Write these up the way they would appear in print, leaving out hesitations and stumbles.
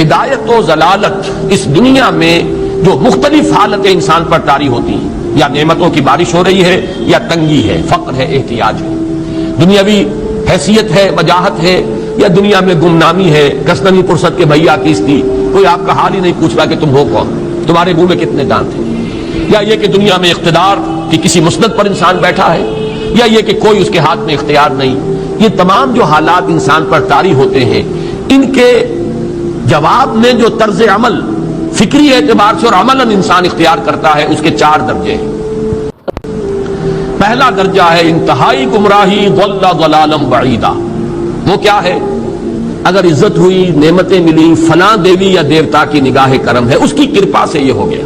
ہدایت و ضلالت اس دنیا میں جو مختلف حالتیں انسان پر طاری ہوتی ہیں، یا نعمتوں کی بارش ہو رہی ہے، یا تنگی ہے، فقر ہے، احتیاج ہے، دنیاوی حیثیت ہے، وجاہت ہے، یا دنیا میں گمنامی ہے، کسنمی فرصت کے بھیا کیس تھی، کوئی آپ کا حال ہی نہیں پوچھ رہا کہ تم ہو کون، تمہارے منہ میں کتنے دانت ہیں، یا یہ کہ دنیا میں اقتدار کی کسی مسند پر انسان بیٹھا ہے، یا یہ کہ کوئی اس کے ہاتھ میں اختیار نہیں. یہ تمام جو حالات انسان پر طاری ہوتے ہیں، ان کے جواب میں جو طرز عمل فکری اعتبار سے اور عملاً انسان اختیار کرتا ہے، اس کے 4 درجے ہیں. پہلا درجہ ہے انتہائی گمراہی، ضل ضلالا بعیدا. وہ کیا ہے؟ اگر عزت ہوئی، نعمتیں ملی، فلاں دیوی یا دیوتا کی نگاہ کرم ہے، اس کی کرپا سے یہ ہو گیا.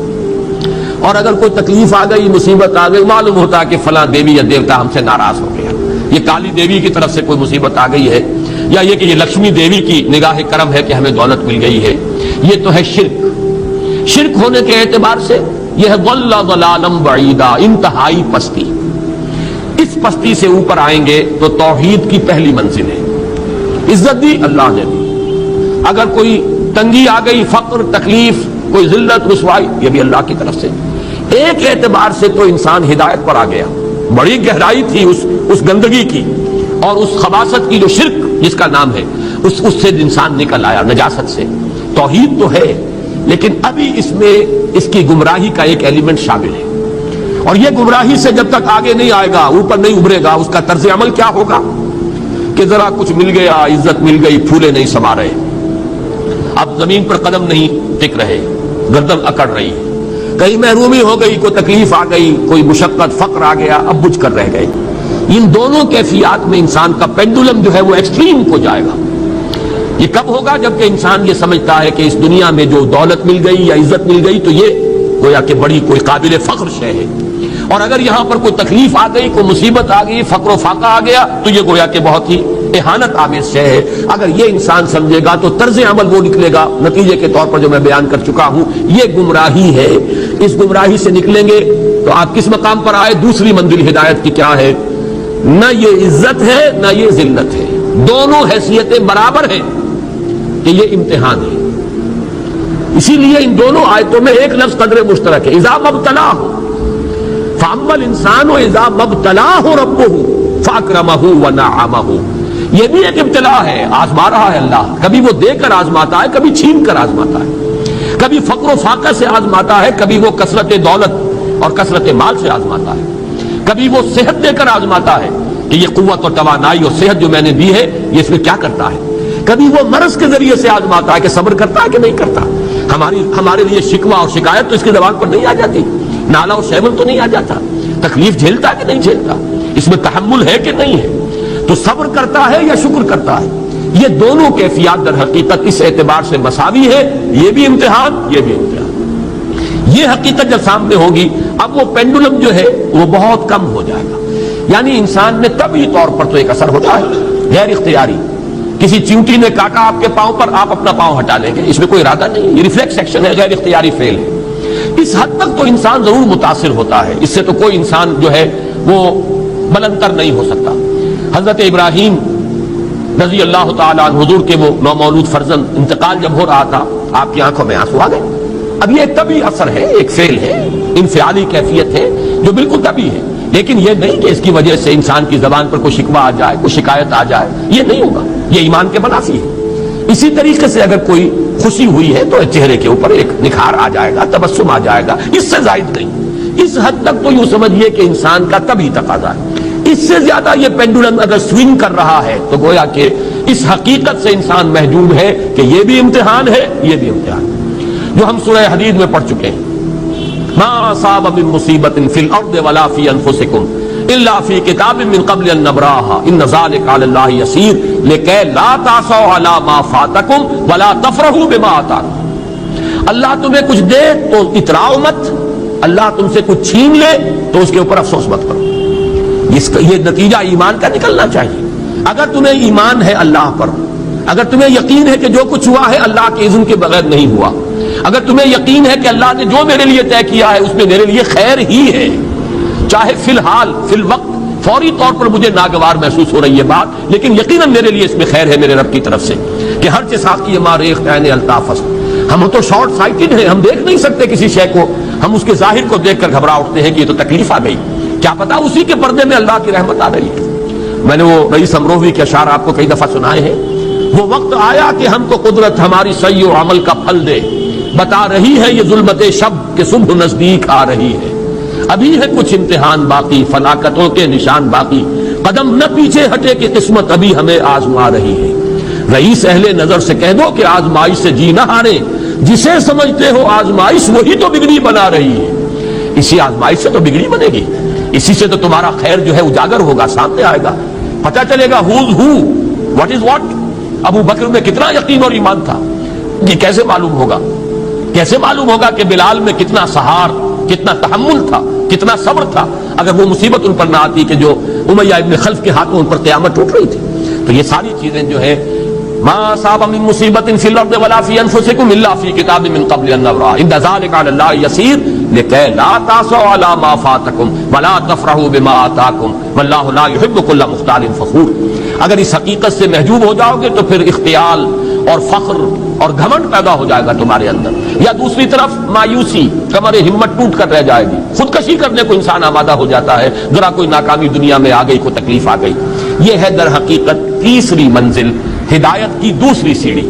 اور اگر کوئی تکلیف آ گئی، مصیبت آ گئی، معلوم ہوتا ہے کہ فلاں دیوی یا دیوتا ہم سے ناراض ہو گیا، یہ کالی دیوی کی طرف سے کوئی مصیبت آ گئی ہے، یا یہ کہ یہ لکشمی دیوی کی نگاہ کرم ہے کہ ہمیں دولت مل گئی ہے. یہ تو ہے شرک. شرک ہونے کے اعتبار سے یہ ہے ضل ضلالا بعیدا، انتہائی پستی. اس پستی سے اوپر آئیں گے تو توحید کی پہلی منزل ہے. عزت دی اللہ نے دی، اگر کوئی تنگی آ گئی، فقر، تکلیف، کوئی ذلت، رسوائی، یہ بھی اللہ کی طرف سے. ایک اعتبار سے تو انسان ہدایت پر آ گیا. بڑی گہرائی تھی اس گندگی کی اور اس خباثت کی جو شرک جس کا نام ہے، اس سے انسان نکل آیا، نجاست سے. توحید تو ہے، لیکن ابھی اس میں اس کی گمراہی کا ایک ایلیمنٹ شامل ہے. اور یہ گمراہی سے جب تک آگے نہیں آئے گا، اوپر نہیں ابھرے گا، اس کا طرز عمل کیا ہوگا کہ ذرا کچھ مل گیا، عزت مل گئی، پھولے نہیں سما رہے، اب زمین پر قدم نہیں ٹک رہے، گردن اکڑ رہی، کہیں محرومی ہو گئی، کوئی تکلیف آ گئی، کوئی مشقت، فقر آ گیا، اب بجھ کر رہ گئے. ان دونوں کیفیات میں انسان کا پینڈولم جو ہے وہ ایکسٹریم کو جائے گا. یہ کب ہوگا؟ جبکہ انسان یہ سمجھتا ہے کہ اس دنیا میں جو دولت مل گئی یا عزت مل گئی تو یہ گویا کہ بڑی کوئی قابل فخر شے ہے، اور اگر یہاں پر کوئی تکلیف آ گئی، کوئی مصیبت آ گئی، فقر و فاقہ آ گیا تو یہ گویا کہ بہت ہی اہانت آمیز شے ہے. اگر یہ انسان سمجھے گا تو طرز عمل وہ نکلے گا نتیجے کے طور پر جو میں بیان کر چکا ہوں. یہ گمراہی ہے. اس گمراہی سے نکلیں گے تو آپ کس مقام پر آئے؟ دوسری منزل ہدایت کی کیا ہے؟ نہ یہ عزت ہے نہ یہ ذلت ہے، دونوں حیثیتیں برابر ہیں کہ یہ امتحان ہے. اسی لیے ان دونوں آیتوں میں ایک لفظ قدر مشترک ہے، اذا مبتلاہ فاما الانسان اذا مبتلاہ ربہ فاکرمہ ونعمہ. یہ بھی ایک ابتلا ہے، آزما رہا ہے اللہ. کبھی وہ دے کر آزماتا ہے، کبھی چھین کر آزماتا ہے، کبھی فقر و فاقہ سے آزماتا ہے، کبھی وہ کثرت دولت اور کثرت مال سے آزماتا ہے، کبھی وہ صحت دے کر آزماتا ہے کہ یہ قوت اور توانائی اور صحت جو میں نے دی ہے یہ اس میں کیا کرتا ہے، کبھی وہ مرض کے ذریعے سے آزماتا ہے کہ صبر کرتا ہے کہ نہیں کرتا. ہمارے لیے شکوہ اور شکایت تو اس کی زبان پر نہیں آ جاتی، نالا اور شیون تو نہیں آ جاتا، تکلیف جھیلتا کہ نہیں جھیلتا، اس میں تحمل ہے کہ نہیں ہے، تو صبر کرتا ہے یا شکر کرتا ہے. یہ دونوں کیفیات در حقیقت اس اعتبار سے مساوی ہے، یہ بھی امتحان، یہ بھی امتحان. یہ حقیقت جب سامنے ہوگی اب وہ پینڈولم جو ہے وہ بہت کم ہو جائے گا. یعنی انسان میں طبعی طور پر تو ایک اثر ہوتا ہے غیر اختیاری. کسی چیونٹی نے کاٹا آپ کے پاؤں پر، آپ اپنا پاؤں ہٹا لیں گے، اس میں کوئی ارادہ نہیں، یہ ریفلیکس ایکشن ہے، غیر اختیاری فعل ہے. اس حد تک تو انسان ضرور متاثر ہوتا ہے، اس سے تو کوئی انسان جو ہے وہ بلندر نہیں ہو سکتا. حضرت ابراہیم رضی اللہ تعالیٰ عنہ حضور کے وہ نومولود فرزند انتقال جب ہو رہا تھا، آپ کی آنکھوں میں آنسو آ گئے. اب یہ طبعی اثر ہے، ایک فعل ہے، انفعالی کیفیت ہے جو بالکل طبعی ہے، لیکن یہ نہیں کہ اس کی وجہ سے انسان کی زبان پر کوئی شکوہ آ جائے، کوئی شکایت آ جائے، یہ نہیں ہوگا. یہ ایمان کے منافی ہے. اسی طریقے سے اگر کوئی خوشی ہوئی ہے تو چہرے کے اوپر ایک نکھار آ جائے گا، تبسم آ جائے گا، اس سے زائد نہیں. اس حد تک تو یوں سمجھیے کہ انسان کا طبعی تقاضا ہے. اس سے زیادہ یہ پینڈولم اگر سوئنگ کر رہا ہے تو گویا کہ اس حقیقت سے انسان محجوب ہے کہ یہ بھی امتحان ہے، یہ بھی امتحان ہے. جو ہم سورہ حدید میں پڑھ چکے ہیں، ما اصاب من مصیبت فی الارض ولا فی انفسکم الا فی کتاب من قبل ان نبراها ان ذلک علی اللہ یسیر لکی لا تعصوا علی ما فاتکم ولا تفرحوا بما آتاکم. اللہ تمہیں کچھ دے تو اتراؤ مت، اللہ تم سے کچھ چھین لے تو اس کے اوپر افسوس مت کرو. یہ نتیجہ ایمان کا نکلنا چاہیے. اگر تمہیں ایمان ہے اللہ پر، اگر تمہیں یقین ہے کہ جو کچھ ہوا ہے اللہ کے اذن کے بغیر نہیں ہوا، اگر تمہیں یقین ہے کہ اللہ نے جو میرے لیے طے کیا ہے اس میں میرے لیے خیر ہی ہے، چاہے فی الحال فی الوقت فوری طور پر مجھے ناگوار محسوس ہو رہی ہے بات، لیکن یقیناً میرے لیے اس میں خیر ہے میرے رب کی طرف سے. کہ ہر چساقی ما ریخت عین الطاف است. ہم تو شارٹ سائٹڈ ہیں, ہم دیکھ نہیں سکتے کسی شے کو, ہم اس کے ظاہر کو دیکھ کر گھبرا اٹھتے ہیں کہ یہ تو تکلیف آ گئی, کیا پتا اسی کے پردے میں اللہ کی رحمت آ رہی ہے. میں نے وہ رئیس امروہوی کے اشعار آپ کو کئی دفعہ سنائے ہیں. وہ وقت آیا کہ ہم کو قدرت ہماری سعی و عمل کا پھل دے, بتا رہی ہے یہ ظلمت شب کہ صبح نزدیک آ رہی ہے. ابھی ہے کچھ امتحان باقی, فلاکتوں کے نشان باقی, قدم نہ پیچھے ہٹے کہ قسمت ابھی ہمیں آزما رہی ہے. رئیس اہل نظر سے کہہ دو کہ آزمائش سے جی نہ ہارے, جسے سمجھتے ہو آزمائش وہی تو بگڑی بنا رہی ہے. اسی آزمائش سے تو بگڑی بنے گی, اسی سے تو تمہارا خیر جو ہے اجاگر ہوگا, سامنے آئے گا, پتہ چلے گا who's who, what is what. ابو بکر میں کتنا یقین اور ایمان تھا, یہ کیسے معلوم ہوگا, کیسے معلوم ہوگا کہ بلال میں کتنا سہار, کتنا تحمل تھا, کتنا صبر تھا, اگر وہ مصیبت ان پر نہ آتی کہ جو امیہ ابن خلف کے ہاتھوں ان پر قیامت ٹوٹ رہی تھی. تو یہ ساری چیزیں جو ہے ما اصاب من مصیبت فی الارض ولا فی انفسکم الا فی کتاب من قبل ان نبرأ ان ذلک علی اللہ یسیر لکی لا تأسوا علی ما فاتکم ولا تفرحوا بما آتاکم واللہ لا یحب کل مختال فخور. اگر اس حقیقت سے محجوب ہو جاؤ گے تو پھر اختیال اور فخر اور گھمنڈ پیدا ہو جائے گا تمہارے اندر, یا دوسری طرف مایوسی, کمر ہمت ٹوٹ کر رہ جائے گی, خودکشی کرنے کو انسان آمادہ ہو جاتا ہے ذرا کوئی ناکامی دنیا میں آ گئی, کوئی تکلیف آ گئی. یہ ہے در حقیقت تیسری منزل, ہدایت کی دوسری سیڑھی.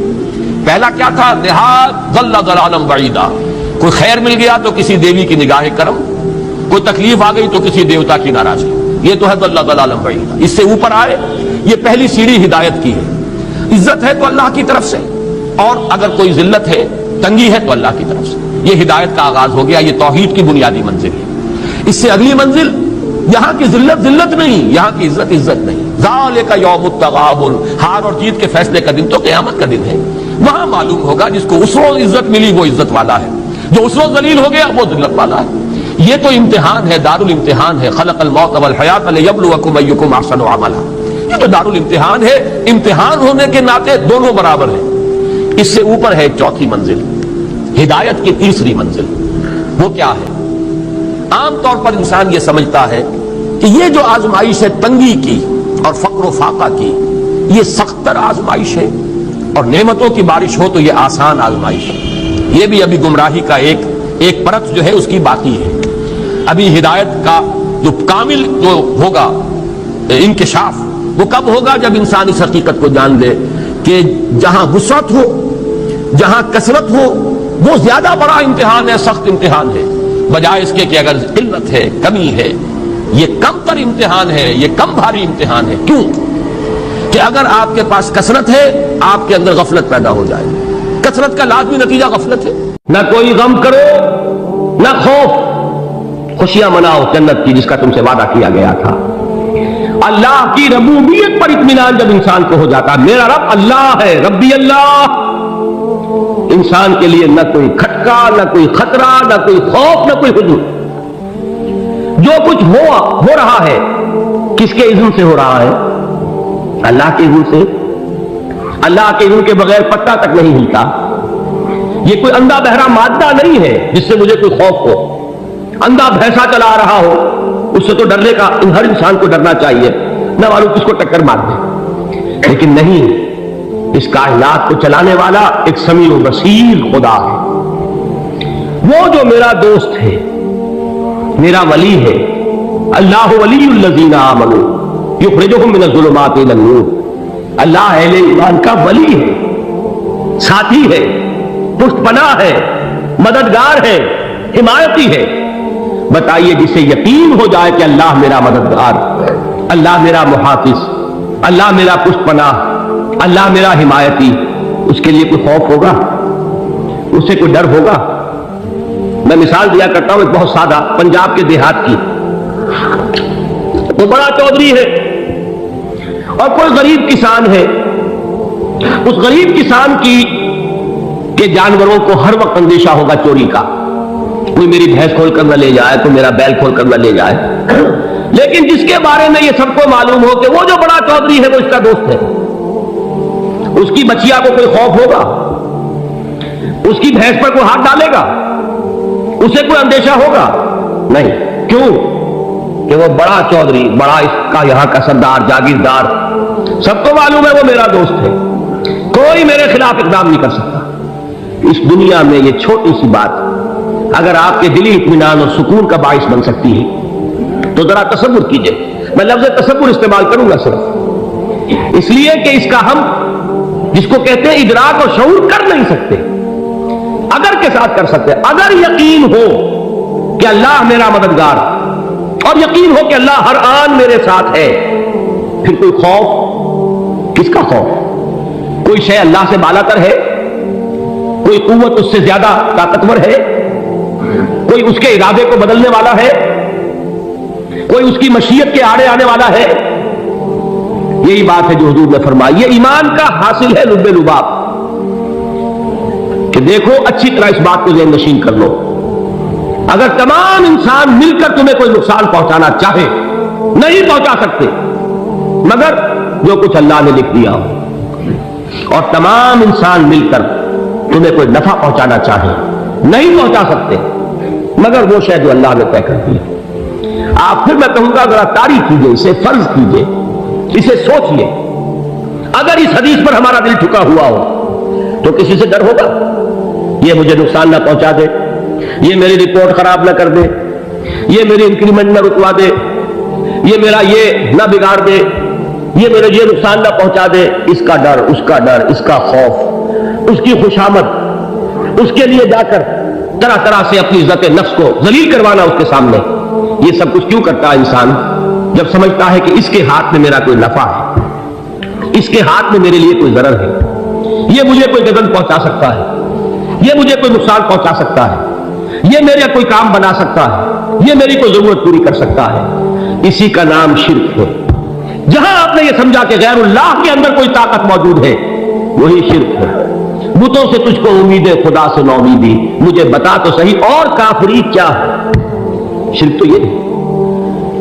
پہلا کیا تھا, نہاد ضل ضلالا بعیدا, کوئی خیر مل گیا تو کسی دیوی کی نگاہ کرم, کوئی تکلیف آ گئی تو کسی دیوتا کی ناراضگی, یہ تو ہے ضل ضلالا بعیدا. اس سے اوپر آئے, یہ پہلی سیڑھی ہدایت کی ہے. عزت ہے تو اللہ کی طرف سے, اور اگر کوئی ذلت ہے, تنگی ہے تو اللہ کی طرف سے. یہ ہدایت کا آغاز ہو گیا, یہ توحید کی بنیادی منزل ہے. اس سے اگلی منزل, یہاں کی ذلت ذلت نہیں, یہاں کی عزت عزت نہیں. ذالک یوم التغابن, ہار اور جیت کے فیصلے کا دن تو قیامت کا دن ہے. وہاں معلوم ہوگا جس کو اس روز عزت ملی وہ عزت والا ہے, جو اس روز ذلیل ہو گیا وہ ذلت والا ہے. یہ تو امتحان ہے, دار الامتحان ہے. خلق الموت والحیات لیبلوکم ایکم احسن عملا, یہ تو دار الامتحان ہے. امتحان ہونے کے ناطے دونوں برابر ہیں. اس سے اوپر ہے چوتھی منزل, ہدایت کی تیسری منزل. وہ کیا ہے؟ عام طور پر انسان یہ سمجھتا ہے کہ یہ جو آزمائش ہے تنگی کی اور فقر و فاقہ کی, یہ سخت تر آزمائش ہے, اور نعمتوں کی بارش ہو تو یہ آسان آزمائش ہے. یہ بھی ابھی گمراہی کا ایک پرت جو ہے اس کی باقی ہے. ابھی ہدایت کا جو کامل جو ہوگا انکشاف, وہ کب ہوگا؟ جب انسان اس حقیقت کو جان لے کہ جہاں وسعت ہو, جہاں کثرت ہو, وہ زیادہ بڑا امتحان ہے, سخت امتحان ہے, بجائے اس کے کہ اگر قلت ہے, کمی ہے, یہ کم تر امتحان ہے, یہ کم بھاری امتحان ہے. کیوں کہ اگر آپ کے پاس کثرت ہے, آپ کے اندر غفلت پیدا ہو جائے گی. کثرت کا لازمی نتیجہ غفلت ہے. نہ کوئی غم کرو, نہ خوف, خوشیاں مناؤ جنت کی جس کا تم سے وعدہ کیا گیا تھا. اللہ کی ربوبیت پر اطمینان جب انسان کو ہو جاتا, میرا رب اللہ ہے, ربی اللہ, انسان کے لیے نہ کوئی کھٹکا, نہ کوئی خطرہ, نہ کوئی خوف, نہ کوئی حزن. جو کچھ ہو رہا ہے کس کے اذن سے ہو رہا ہے؟ اللہ کے اذن سے. اللہ کے اذن کے بغیر پتہ تک نہیں ہلتا. یہ کوئی اندھا بہرا مادہ نہیں ہے جس سے مجھے کوئی خوف ہو. اندھا بھینسا چلا رہا ہو, اس سے تو ڈرنے کا ہر انسان کو ڈرنا چاہیے, نہ معلوم کس کو ٹکر مار دے. لیکن نہیں, اس کائنات کو چلانے والا ایک سمیع و بصیر خدا ہے. وہ جو میرا دوست ہے, میرا ولی ہے. اللہ ولی الذین آمنوا یخرجہم من الظلمات الی النور. اللہ اہل ایمان کا ولی ہے, ساتھی ہے, پشت پناہ ہے, مددگار ہے, حمایتی ہے. بتائیے جسے یقین ہو جائے کہ اللہ میرا مددگار, اللہ میرا محافظ, اللہ میرا پشت پناہ, اللہ میرا حمایتی, اس کے لیے کوئی خوف ہوگا؟ اس سے کوئی ڈر ہوگا؟ میں مثال دیا کرتا ہوں ایک بہت سادہ, پنجاب کے دیہات کی. وہ بڑا چودھری ہے اور کوئی غریب کسان ہے. اس غریب کسان کی کہ جانوروں کو ہر وقت اندیشہ ہوگا چوری کا, کوئی میری بھینس کھول کر نہ لے جائے, کوئی میرا بیل کھول کر نہ لے جائے. لیکن جس کے بارے میں یہ سب کو معلوم ہو کہ وہ جو بڑا چودھری ہے وہ اس کا دوست ہے, اس کی بچیا کو کوئی خوف ہوگا؟ اس کی بھینس پر کوئی ہاتھ ڈالے گا؟ اسے کوئی اندیشہ ہوگا؟ نہیں. کیوں کہ وہ بڑا چودھری, بڑا اس کا یہاں کا سردار, جاگیردار, سب کو معلوم ہے وہ میرا دوست ہے. کوئی میرے خلاف اقدام نہیں کر سکتا۔ اس دنیا میں یہ چھوٹی سی بات اگر آپ کے دلی اطمینان اور سکون کا باعث بن سکتی ہے تو ذرا تصور کیجئے۔ میں لفظ تصور استعمال کروں گا صرف اس لیے کہ اس کا ہم جس کو کہتے ہیں ادراک اور شعور کر نہیں سکتے، اگر کے ساتھ کر سکتے۔ اگر یقین ہو کہ اللہ میرا مددگار اور یقین ہو کہ اللہ ہر آن میرے ساتھ ہے، پھر کوئی خوف، کس کا خوف؟ کوئی شے اللہ سے بالا تر ہے؟ کوئی قوت اس سے زیادہ طاقتور ہے؟ کوئی اس کے ارادے کو بدلنے والا ہے؟ کوئی اس کی مشیت کے آڑے آنے والا ہے؟ یہی بات ہے جو حضور نے فرمائی۔ یہ ایمان کا حاصل ہے لب لباب کہ دیکھو اچھی طرح اس بات کو ذہن نشین کر لو، اگر تمام انسان مل کر تمہیں کوئی نقصان پہنچانا چاہے نہیں پہنچا سکتے مگر جو کچھ اللہ نے لکھ دیا ہو، اور تمام انسان مل کر تمہیں کوئی نفع پہنچانا چاہے نہیں پہنچا سکتے مگر وہ شے جو اللہ نے طے کر دی۔ آپ پھر میں کہوں گا ذرا تعریف کیجئے، اسے فرض کیجئے، اسے سوچئے۔ اگر اس حدیث پر ہمارا دل ٹھکا ہوا ہو تو کسی سے ڈر ہوگا؟ یہ مجھے نقصان نہ پہنچا دے، یہ میری رپورٹ خراب نہ کر دے، یہ میری انکریمنٹ نہ رکوا دے، یہ میرا یہ نہ بگاڑ دے، یہ میرے یہ نقصان نہ پہنچا دے۔ اس کا ڈر، اس کا ڈر، اس کا خوف، اس کی خوشامد، اس کے لیے جا کر طرح طرح سے اپنی عزت نفس کو ذلیل کروانا اس کے سامنے، یہ سب کچھ کیوں کرتا ہے انسان؟ جب سمجھتا ہے کہ اس کے ہاتھ میں میرا کوئی نفع ہے، اس کے ہاتھ میں میرے لیے کوئی ضرر ہے، یہ مجھے کوئی گزن پہنچا سکتا ہے، یہ مجھے کوئی نقصان پہنچا سکتا ہے، یہ میرا کوئی کام بنا سکتا ہے، یہ میری کوئی ضرورت پوری کر سکتا ہے، اسی کا نام شرک ہے۔ جہاں آپ نے یہ سمجھا کہ غیر اللہ کے اندر کوئی طاقت موجود ہے وہی شرک ہے۔ بتوں سے تجھ کو امید ہے، خدا سے نو امیدی، مجھے بتا تو صحیح اور کافری کیا ہے؟ شرک تو یہ ہے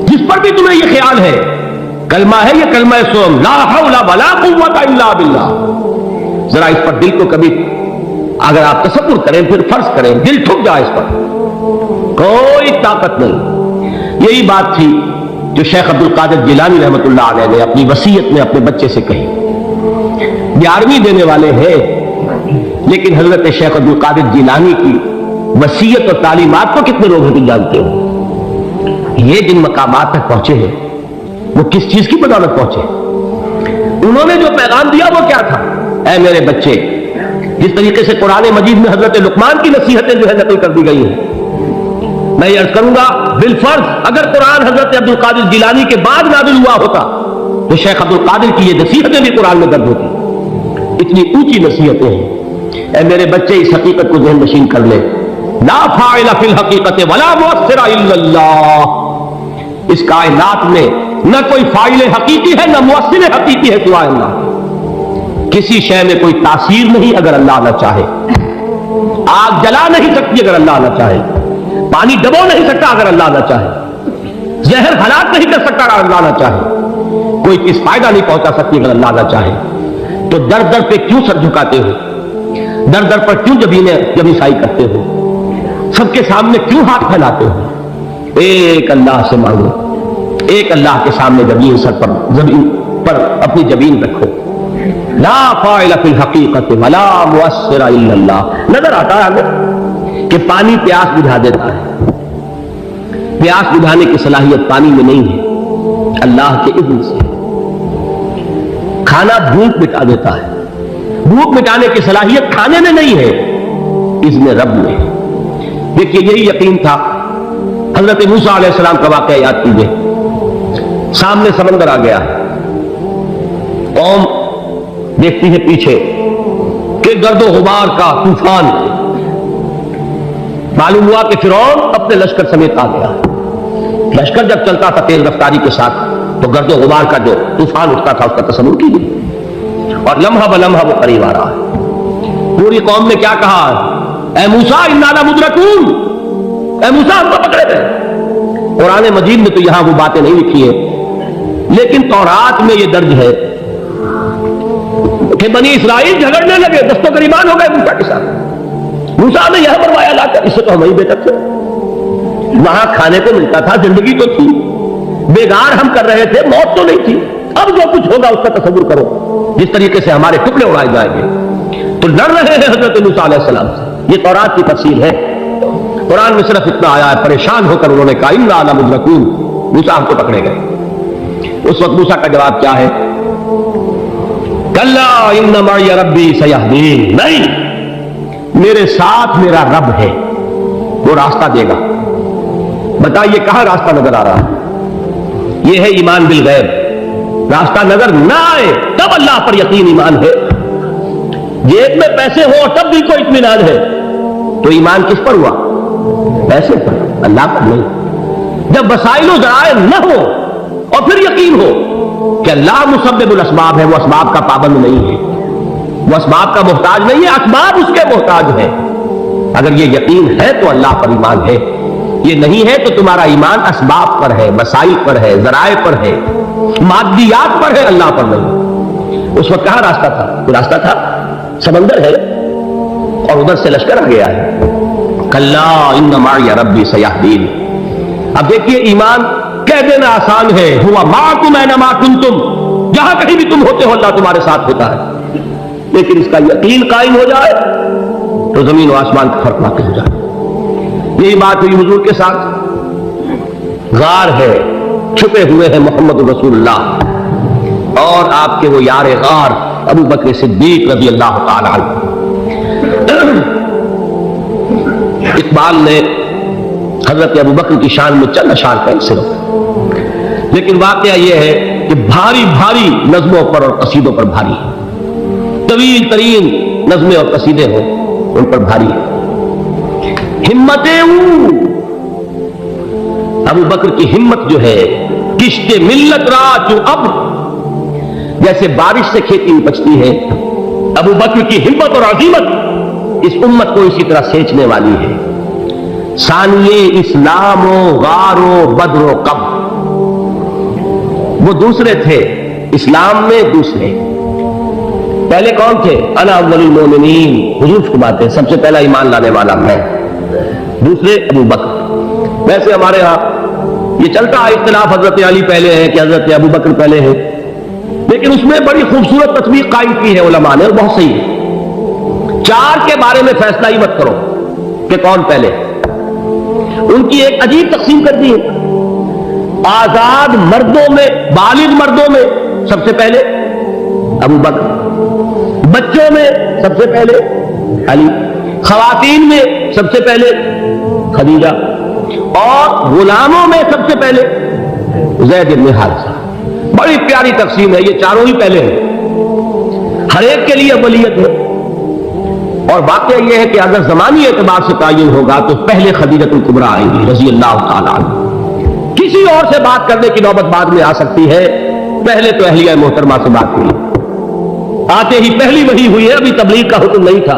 جس پر بھی تمہیں یہ خیال ہے کلمہ ہے، یہ کلمہ سوم لا حول ولا قوت الا باللہ، ذرا اس پر دل کو کبھی اگر آپ تصور کریں، پھر فرض کریں، دل ٹھک جائے اس پر، کوئی طاقت نہیں۔ یہی بات تھی جو شیخ عبد القادر جیلانی رحمۃ اللہ علیہ نے اپنی وصیت میں اپنے بچے سے کہی۔ 11ویں دینے والے ہیں لیکن حضرت شیخ عبد القادر جیلانی کی وصیت اور تعلیمات کو کتنے لوگ ہیں جانتے ہو؟ یہ جن مقامات تک پہنچے ہیں وہ کس چیز کی بدولت پہنچے؟ انہوں نے جو پیغام دیا وہ کیا تھا؟ اے میرے بچے، جس طریقے سے قرآن مجید میں حضرت لقمان کی نصیحتیں جو ہے نقل کر دی گئی ہیں، میں یہ عرض کروں گا بالفرض اگر قرآن حضرت عبد القادر جیلانی کے بعد نازل ہوا ہوتا تو شیخ عبد القادر کی یہ نصیحتیں بھی قرآن میں درج ہوتی۔ اتنی اونچی نصیحتیں ہیں۔ اے میرے بچے اس حقیقت کو ذہن نشین کر لے، لا فاعل فی الحقیقت ولا مؤثر الا اللہ، اس کائنات میں نہ کوئی فاعل حقیقی ہے نہ مؤثر حقیقی ہے سوائے اللہ۔ کسی شے میں کوئی تاثیر نہیں اگر اللہ نہ چاہے، آگ جلا نہیں سکتی اگر اللہ نہ چاہے، پانی ڈبو نہیں سکتا اگر اللہ نہ چاہے، زہر ہلاک نہیں کر سکتا اگر اللہ نہ چاہے، کوئی کس فائدہ نہیں پہنچا سکتی اگر اللہ نہ چاہے۔ تو در در پہ کیوں سر جھکاتے ہو؟ در در پر کیوں جبیسائی کرتے ہو؟ سب کے سامنے کیوں ہاتھ پھیلاتے ہو؟ ایک اللہ سے مانگو، ایک اللہ کے سامنے زمین پر اپنی جبین رکھو۔ لا فاعل فی الحقیقت ولا مؤثر الا اللہ۔ نظر آتا ہے ہمیں کہ پانی پیاس بجھا دیتا ہے، پیاس بجھانے کی صلاحیت پانی میں نہیں ہے، اللہ کے اذن سے۔ کھانا بھوک مٹا دیتا ہے، بھوک مٹانے کی صلاحیت کھانے میں نہیں ہے، اذن رب میں ہے۔ دیکھیے یہی یقین تھا حضرت موسیٰ علیہ السلام کا واقعہ یاد کیجیے۔ سامنے سمندر آ گیا ہے، قوم دیکھتی ہے پیچھے کہ گرد و غبار کا طوفان، معلوم ہوا کہ فرعون اپنے لشکر سمیت آ گیا۔ لشکر جب چلتا تھا تیز رفتاری کے ساتھ تو گرد و غبار کا جو طوفان اٹھتا تھا اس کا تصور کیجیے، اور لمحہ بلمحہ وہ قریب آ رہا ہے۔ پوری قوم نے کیا کہا؟ اے موسیٰ انا لمدرکون، اے موسیٰ ہم کو پکڑے گئے۔ قرآن مجید میں تو یہاں وہ باتیں نہیں لکھی ہیں، لیکن تورات میں یہ درج ہے کہ بنی اسرائیل جھگڑنے لگے، دست و گریبان ہو گئے موسیٰ کے ساتھ۔ موسیٰ نے یہ فرمایا لا کر، اس سے تو ہم ہی بہتر تھے، وہاں کھانے کو ملتا تھا، زندگی تو تھی، بیگار ہم کر رہے تھے، موت تو نہیں تھی، اب جو کچھ ہوگا اس کا تصور کرو، جس طریقے سے ہمارے ٹکڑے اڑائے جائیں گے۔ تو لڑ رہے ہیں حضرت موسیٰ علیہ السلام سے، یہ تورات کی تفصیل ہے۔ قرآن میں صرف اتنا آیا ہے، پریشان ہو کر انہوں نے کہا انا لمدرکون، موسیٰ ہم کو پکڑے گئے۔ اس وقت موسیٰ کا جواب کیا ہے؟ کلا ان معی ربی سیہدین، نہیں، میرے ساتھ میرا رب ہے، وہ راستہ دے گا۔ بتائیے کہاں راستہ نظر آ رہا ہے؟ یہ ہے ایمان بالغیب۔ راستہ نظر نہ آئے تب اللہ پر یقین ایمان ہے، جیب میں پیسے ہو تب بھی کوئی اطمینان ہے، تو ایمان کس پر ہوا؟ پیسے پر، اللہ پر نہیں۔ جب وسائل و ذرائع نہ ہو اور پھر یقین ہو کہ اللہ مسبب الاسباب ہے، وہ اسباب کا پابند نہیں ہے، وہ اسباب کا محتاج نہیں ہے، اسباب اس کے محتاج ہے۔ اگر یہ یقین ہے تو اللہ پر ایمان ہے، یہ نہیں ہے تو تمہارا ایمان اسباب پر ہے، وسائل پر ہے، ذرائع پر ہے، مادیات پر ہے، اللہ پر نہیں۔ اس وقت کہاں راستہ تھا؟ کوئی راستہ تھا؟ سمندر ہے اور ادھر سے لشکر آ گیا ہے۔ کلا ان معی ربی سیہدین۔ اب دیکھیے ایمان کہہ دینا آسان ہے، ہوا معکم اینما کنتم، جہاں کہیں بھی تم ہوتے ہو اللہ تمہارے ساتھ ہوتا ہے، لیکن اس کا یقین قائم ہو جائے تو زمین و آسمان کا فرق واقع ہو جائے۔ یہی بات ہوئی حضور کے ساتھ۔ غار ہے، چھپے ہوئے ہیں محمد رسول اللہ اور آپ کے وہ یار غار ابو بکر صدیق رضی اللہ تعالی عنہ۔ اقبال نے حضرت ابو بکر کی شان میں چند اشعار کا صرف، لیکن واقعہ یہ ہے کہ بھاری بھاری نظموں پر اور قصیدوں پر بھاری ہے، طویل ترین نظمیں اور قصیدے ہوں ان پر بھاری ہے۔ ہمتیں ابو بکر کی ہمت جو ہے، کشت ملت را جو اب جیسے بارش سے کھیتی بچتی ہے، ابو بکر کی ہمت اور عظیمت اس امت کو اسی طرح سینچنے والی ہے۔ ثانیے اسلام و غار و بدر و قب، وہ دوسرے تھے اسلام میں، دوسرے پہلے کون تھے؟ انا اول المومنین، حضور فرماتے ہیں سب سے پہلا ایمان لانے والا میں، دوسرے ابو بکر۔ ویسے ہمارے ہاں یہ چلتا ہے اختلاف، حضرت علی پہلے ہے کہ حضرت ابو بکر پہلے ہے، لیکن اس میں بڑی خوبصورت تطبیق قائم کی ہے علماء نے، اور بہت صحیح ہے۔ چار کے بارے میں فیصلہ ہی مت کرو کہ کون پہلے، ان کی ایک عجیب تقسیم کر دی ہے۔ آزاد مردوں میں، بالغ مردوں میں سب سے پہلے ابو بکر، بچوں میں سب سے پہلے علی، خواتین میں سب سے پہلے خدیجہ، اور غلاموں میں سب سے پہلے زید بن حارثہ۔ بڑی پیاری تقسیم ہے، یہ چاروں ہی پہلے ہیں، ہر ایک کے لیے اولیت ہے۔ اور واقعہ یہ ہے کہ اگر زمانی اعتبار سے تعین ہوگا تو پہلے خدیجۃ الکبریٰ آئیں گی رضی اللہ تعالی عنہ، کسی اور سے بات کرنے کی نوبت بعد میں آ سکتی ہے، پہلے تو اہلیہ محترمہ سے بات ہوئی، آتے ہی پہلی وحی ہوئی ہے، ابھی تبلیغ کا حکم نہیں تھا،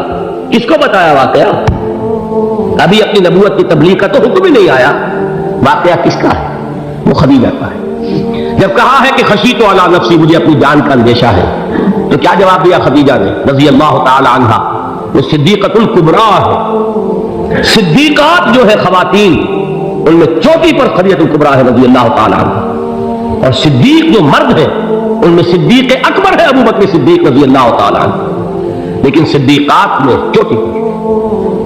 کس کو بتایا واقعہ؟ ابھی اپنی نبوت کی تبلیغ کا تو حکم ہی نہیں آیا، واقعہ کس کا ہے؟ وہ خدیجہ کا ہے۔ جب کہا ہے کہ خشیت علی نفسی، مجھے اپنی جان کا اندیشہ ہے، تو کیا جواب دیا خدیجہ نے رضی اللہ تعالی عنہا؟ وہ صدیقۃ الکبریٰ ہے، صدیقات جو ہے خواتین ان میں چوٹی پر خدیجۃ الکبریٰ ہے رضی اللہ تعالی عنہ، اور صدیق جو مرد ہے ان میں صدیق اکبر ہے ابو بکر صدیق رضی اللہ تعالی عنہ، لیکن صدیقات میں چوٹی پر۔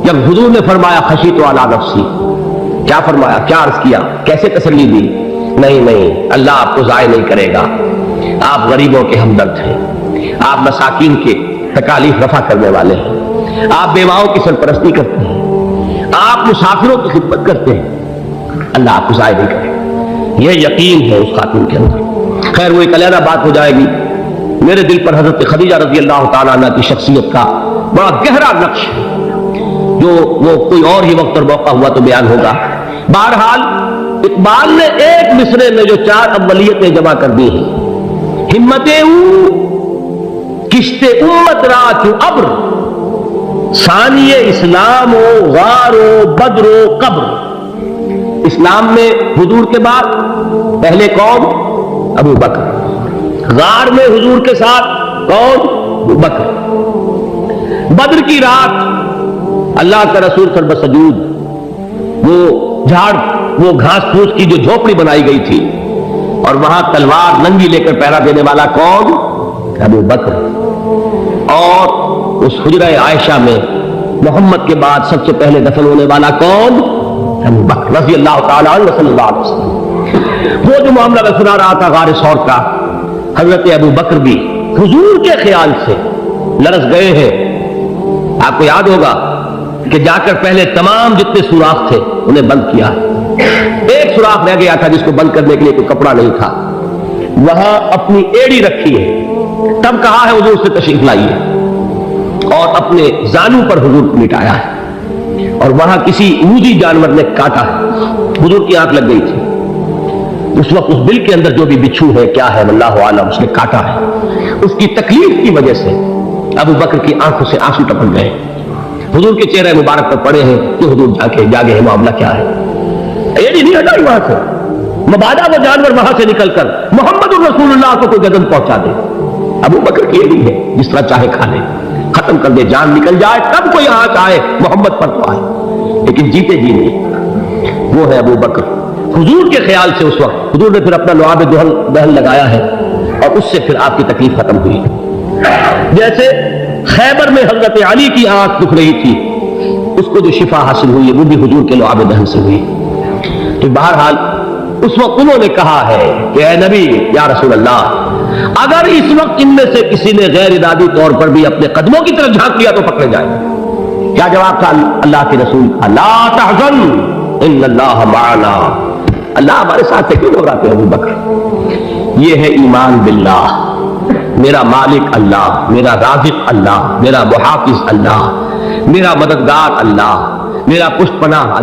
جب حضور نے فرمایا خشیت علی نفسی، کیا فرمایا، کیا عرض کیا، کیسے تسلی دی؟ نہیں، اللہ آپ کو ضائع نہیں کرے گا، آپ غریبوں کے ہمدرد ہیں، آپ مساکین کے تکالیف رفع کرنے والے ہیں، آپ بیواؤں کی سرپرستی کرتے ہیں، آپ مسافروں کی خدمت کرتے ہیں، اللہ آپ کو ضائع نہیں کرے گا۔ یہ یقین ہے اس خاتون کے اندر۔ خیر وہ ایک علیحدہ بات ہو جائے گی۔ میرے دل پر حضرت خدیجہ رضی اللہ تعالیٰ عنہ کی شخصیت کا بڑا گہرا نقش ہے، جو وہ کوئی اور ہی وقت اور موقع ہوا تو بیان ہوگا۔ بہرحال اقبال نے ایک مصرے میں جو چار اولیتیں جمع کر دی ہیں، ہمتیں کشت امت را چو ابر، ثانی اسلام و غار و بدر و قبر۔ اسلام میں حضور کے بعد پہلے کون؟ ابو بکر۔ غار میں حضور کے ساتھ کون؟ ابو بکر۔ بدر کی رات اللہ کا رسول سر بسجود، وہ جھاڑ، وہ گھاس پھوس کی جو جھوپڑی بنائی گئی تھی، اور وہاں تلوار ننگی لے کر پہرا دینے والا کون؟ ابو بکر. اور اس حجرہ عائشہ میں محمد کے بعد سب سے پہلے دفن ہونے والا کون؟ ابو بکر رضی اللہ تعالیٰ عنہ صلی اللہ علیہ وسلم. وہ جو معاملہ میں سنا رہا تھا غار ثور کا، حضرت ابو بکر بھی حضور کے خیال سے لرز گئے ہیں. آپ کو یاد ہوگا کہ جا کر پہلے تمام جتنے سوراخ تھے انہیں بند کیا. ایک سوراخ رہ گیا تھا جس کو بند کرنے کے لیے کوئی کپڑا نہیں تھا. وہاں اپنی ایڑی رکھی ہے. تب کہا ہے حضور سے تشریف لائیے، اور اپنے زانو پر حضور کو لٹایا ہے. اور وہاں کسی موذی جانور نے کاٹا ہے، حضور کی آنکھ لگ گئی تھی. اس وقت اس بل کے اندر جو بھی بچھو ہے کیا ہے واللہ عالم، اس نے کاٹا ہے. اس کی تکلیف کی وجہ سے ابو بکر کی آنکھوں سے آنسو ٹپک گئے. حضور کے چہرے مبارک پر پڑے ہیں کہ حضور جاگے ہیں، معاملہ کیا ہے. یہ نہیں ہٹائی وہاں سے، مبادا وہ جانور وہاں سے نکل کر محمد الرسول اللہ کو کوئی گدن پہنچا دے. ابو بکر کی ایڑی ہے، جس طرح چاہے کھا لے، ختم کر دے، جان نکل جائے تب کوئی آنچ آئے محمد پر تو آئے، لیکن جیتے جی نہیں. وہ ہے ابو بکر. حضور کے خیال سے اس وقت حضور نے پھر اپنا لعاب دہن لگایا ہے، اور اس سے پھر آپ کی تکلیف ختم ہوئی. جیسے خیبر میں حضرت علی کی آنکھ دکھ رہی تھی، اس کو جو شفا حاصل ہوئی وہ بھی حضور کے لعاب دہن سے ہوئی. تو بہرحال اس وقت انہوں نے کہا ہے کہ اے نبی یا رسول اللہ، اگر اس وقت ان میں سے کسی نے غیر ارادی طور پر بھی اپنے قدموں کی طرف جھانک لیا تو پکڑے جائے. کیا جواب تھا اللہ کے رسول کا؟ لا تحزن ان اللہ معنا. اللہ ہمارے ساتھ ہے، کیوں گھبراتے ہیں ابو بکر؟ یہ ہے ایمان باللہ. میرا مالک اللہ، میرا رازق اللہ، میرا محافظ اللہ، میرا مددگار اللہ، میرا پشت پناہ